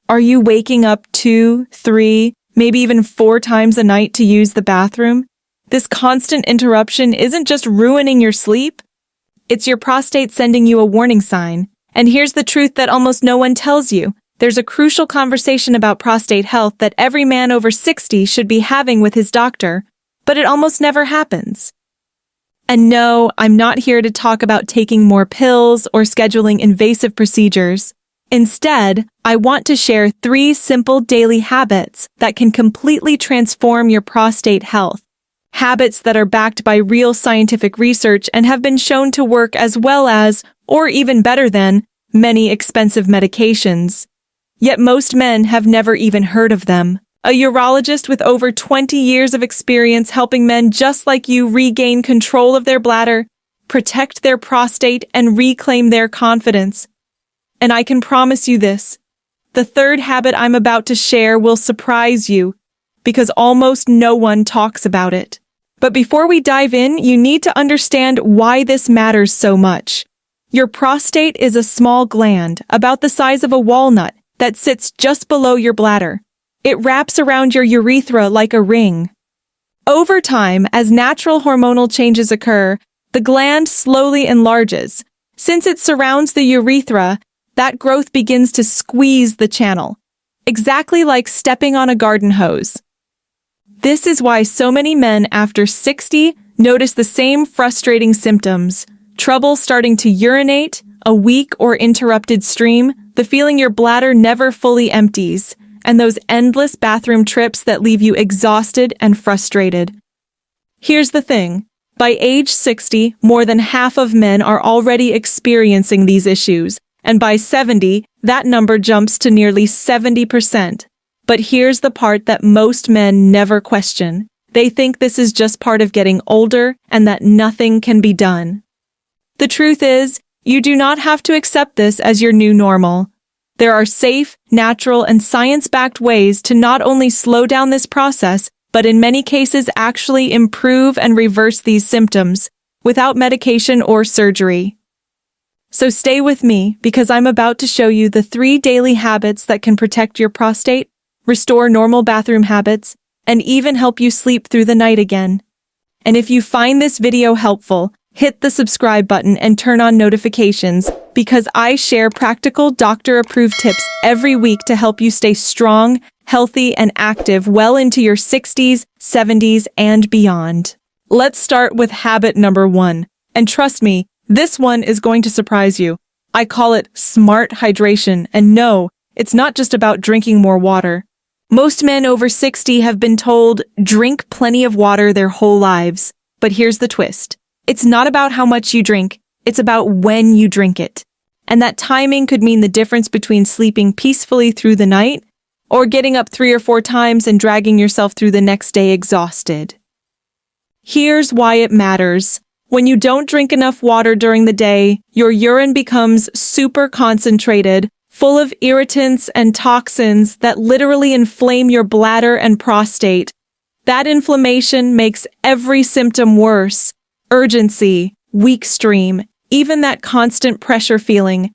Are you waking up 2, 3, maybe even 4 times a night to use the bathroom? This constant interruption isn't just ruining your sleep. It's your prostate sending you a warning sign. And here's the truth that almost no one tells you. There's a crucial conversation about prostate health that every man over 60 should be having with his doctor, but it almost never happens. And no, I'm not here to talk about taking more pills or scheduling invasive procedures. Instead, I want to share 3 simple daily habits that can completely transform your prostate health. Habits that are backed by real scientific research and have been shown to work as well as, or even better than, many expensive medications. Yet most men have never even heard of them. A urologist with over 20 years of experience helping men just like you regain control of their bladder, protect their prostate, and reclaim their confidence. And I can promise you this, the 3rd habit I'm about to share will surprise you, because almost no one talks about it. But before we dive in, you need to understand why this matters so much. Your prostate is a small gland, about the size of a walnut, that sits just below your bladder. It wraps around your urethra like a ring. Over time, as natural hormonal changes occur, the gland slowly enlarges. Since it surrounds the urethra, that growth begins to squeeze the channel, exactly like stepping on a garden hose. This is why so many men after 60 notice the same frustrating symptoms: trouble starting to urinate, a weak or interrupted stream, the feeling your bladder never fully empties, and those endless bathroom trips that leave you exhausted and frustrated. Here's the thing. By age 60, more than half of men are already experiencing these issues, and by 70, that number jumps to nearly 70%. But here's the part that most men never question. They think this is just part of getting older and that nothing can be done. The truth is, you do not have to accept this as your new normal. There are safe, natural, and science-backed ways to not only slow down this process, but in many cases actually improve and reverse these symptoms, without medication or surgery. So stay with me, because I'm about to show you the 3 daily habits that can protect your prostate, restore normal bathroom habits, and even help you sleep through the night again. And if you find this video helpful, hit the subscribe button and turn on notifications, because I share practical doctor-approved tips every week to help you stay strong, healthy, and active well into your 60s, 70s, and beyond. Let's start with habit number 1. And trust me, this one is going to surprise you. I call it smart hydration, and no, it's not just about drinking more water. Most men over 60 have been told, drink plenty of water their whole lives. But here's the twist. It's not about how much you drink, it's about when you drink it. And that timing could mean the difference between sleeping peacefully through the night or getting up 3 or 4 times and dragging yourself through the next day exhausted. Here's why it matters. When you don't drink enough water during the day, your urine becomes super concentrated, full of irritants and toxins that literally inflame your bladder and prostate. That inflammation makes every symptom worse. Urgency, weak stream, even that constant pressure feeling.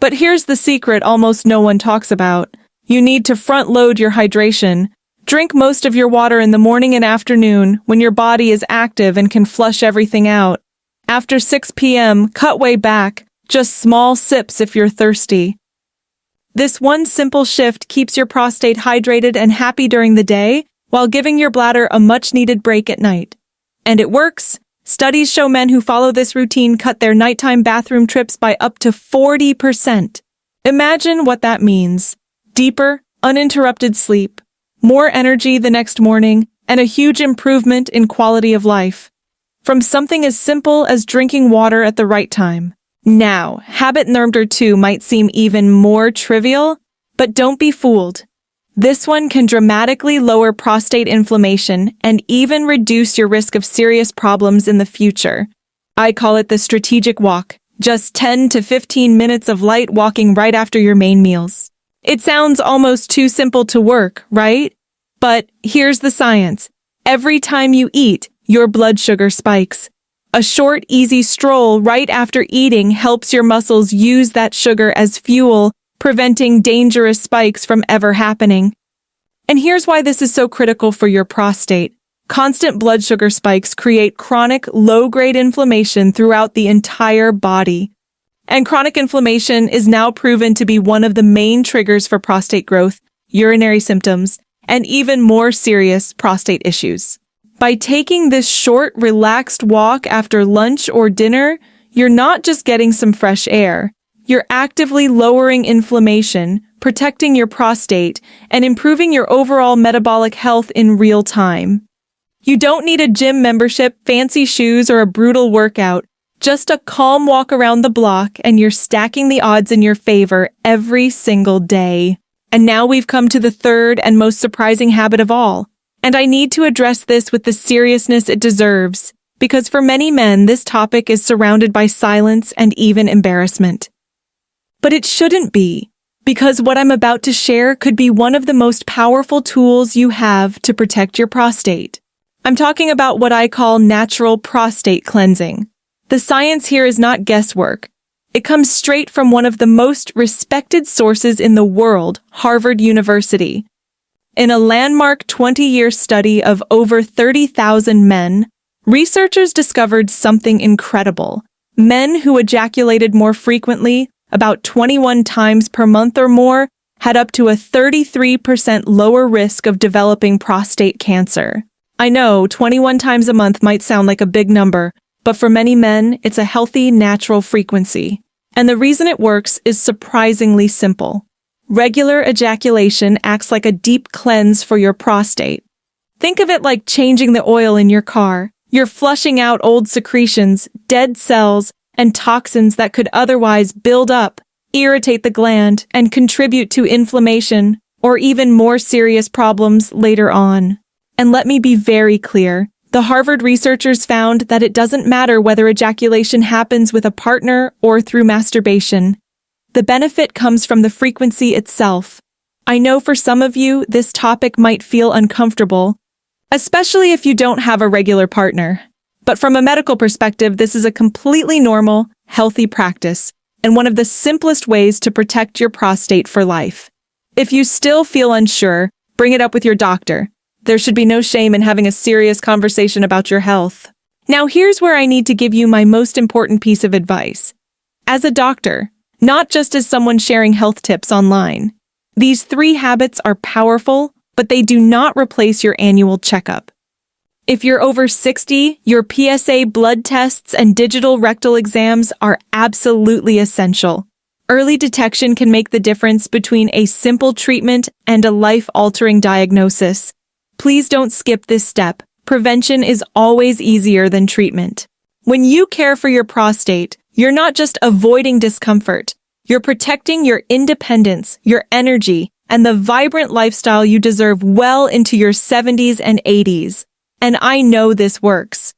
But here's the secret almost no one talks about. You need to front-load your hydration. Drink most of your water in the morning and afternoon when your body is active and can flush everything out. After 6 p.m., cut way back, just small sips if you're thirsty. This one simple shift keeps your prostate hydrated and happy during the day, while giving your bladder a much-needed break at night. And it works. Studies show men who follow this routine cut their nighttime bathroom trips by up to 40%. Imagine what that means. Deeper, uninterrupted sleep, more energy the next morning, and a huge improvement in quality of life. From something as simple as drinking water at the right time. Now, habit number 2 might seem even more trivial, but don't be fooled. This one can dramatically lower prostate inflammation and even reduce your risk of serious problems in the future. I call it the strategic walk, just 10 to 15 minutes of light walking right after your main meals. It sounds almost too simple to work, right? But here's the science. Every time you eat, your blood sugar spikes. A short, easy stroll right after eating helps your muscles use that sugar as fuel, preventing dangerous spikes from ever happening. And here's why this is so critical for your prostate. Constant blood sugar spikes create chronic, low-grade inflammation throughout the entire body. And chronic inflammation is now proven to be one of the main triggers for prostate growth, urinary symptoms, and even more serious prostate issues. By taking this short, relaxed walk after lunch or dinner, you're not just getting some fresh air. You're actively lowering inflammation, protecting your prostate, and improving your overall metabolic health in real time. You don't need a gym membership, fancy shoes, or a brutal workout. Just a calm walk around the block, and you're stacking the odds in your favor every single day. And now we've come to the third and most surprising habit of all. And I need to address this with the seriousness it deserves, because for many men, this topic is surrounded by silence and even embarrassment. But it shouldn't be, because what I'm about to share could be one of the most powerful tools you have to protect your prostate. I'm talking about what I call natural prostate cleansing. The science here is not guesswork. It comes straight from one of the most respected sources in the world, Harvard University. In a landmark 20-year study of over 30,000 men, researchers discovered something incredible. Men who ejaculated more frequently, about 21 times per month or more, had up to a 33% lower risk of developing prostate cancer. I know 21 times a month might sound like a big number, but for many men, it's a healthy, natural frequency. And the reason it works is surprisingly simple. Regular ejaculation acts like a deep cleanse for your prostate. Think of it like changing the oil in your car. You're flushing out old secretions, dead cells, and toxins that could otherwise build up, irritate the gland, and contribute to inflammation or even more serious problems later on. And let me be very clear. The Harvard researchers found that it doesn't matter whether ejaculation happens with a partner or through masturbation. The benefit comes from the frequency itself. I know for some of you, this topic might feel uncomfortable, especially if you don't have a regular partner. But from a medical perspective, this is a completely normal, healthy practice, and one of the simplest ways to protect your prostate for life. If you still feel unsure, bring it up with your doctor. There should be no shame in having a serious conversation about your health. Now here's where I need to give you my most important piece of advice. As a doctor, not just as someone sharing health tips online. These 3 habits are powerful, but they do not replace your annual checkup. If you're over 60, your PSA blood tests and digital rectal exams are absolutely essential. Early detection can make the difference between a simple treatment and a life-altering diagnosis. Please don't skip this step. Prevention is always easier than treatment. When you care for your prostate, you're not just avoiding discomfort. You're protecting your independence, your energy, and the vibrant lifestyle you deserve well into your 70s and 80s. And I know this works.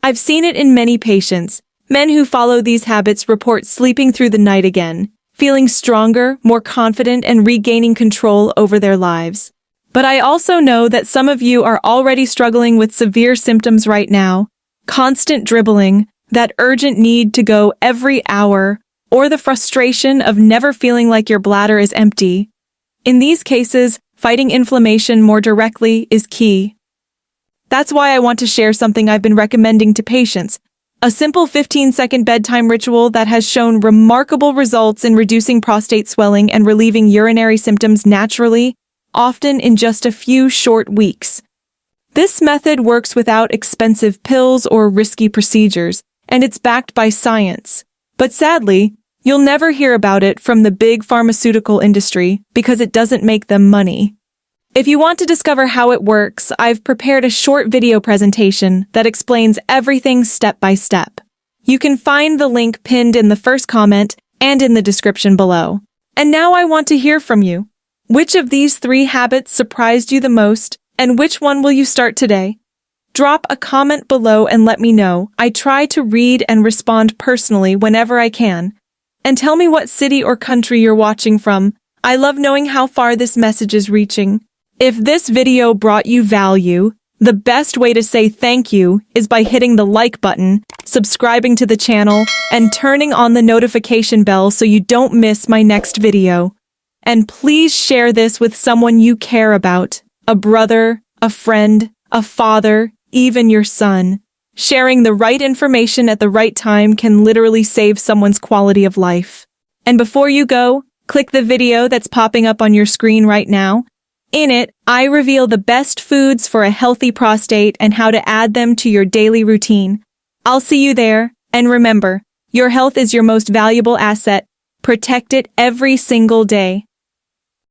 I've seen it in many patients. Men who follow these habits report sleeping through the night again, feeling stronger, more confident, and regaining control over their lives. But I also know that some of you are already struggling with severe symptoms right now, constant dribbling, that urgent need to go every hour, or the frustration of never feeling like your bladder is empty. In these cases, fighting inflammation more directly is key. That's why I want to share something I've been recommending to patients, a simple 15-second bedtime ritual that has shown remarkable results in reducing prostate swelling and relieving urinary symptoms naturally, often in just a few short weeks. This method works without expensive pills or risky procedures, and it's backed by science. But sadly, you'll never hear about it from the big pharmaceutical industry because it doesn't make them money. If you want to discover how it works, I've prepared a short video presentation that explains everything step by step. You can find the link pinned in the first comment and in the description below. And now I want to hear from you. Which of these 3 habits surprised you the most, and which one will you start today? Drop a comment below and let me know. I try to read and respond personally whenever I can. And tell me what city or country you're watching from. I love knowing how far this message is reaching. If this video brought you value, the best way to say thank you is by hitting the like button, subscribing to the channel, and turning on the notification bell so you don't miss my next video. And please share this with someone you care about, a brother, a friend, a father, even your son. Sharing the right information at the right time can literally save someone's quality of life. And before you go, click the video that's popping up on your screen right now. In it, I reveal the best foods for a healthy prostate and how to add them to your daily routine. I'll see you there, and remember, your health is your most valuable asset. Protect it every single day.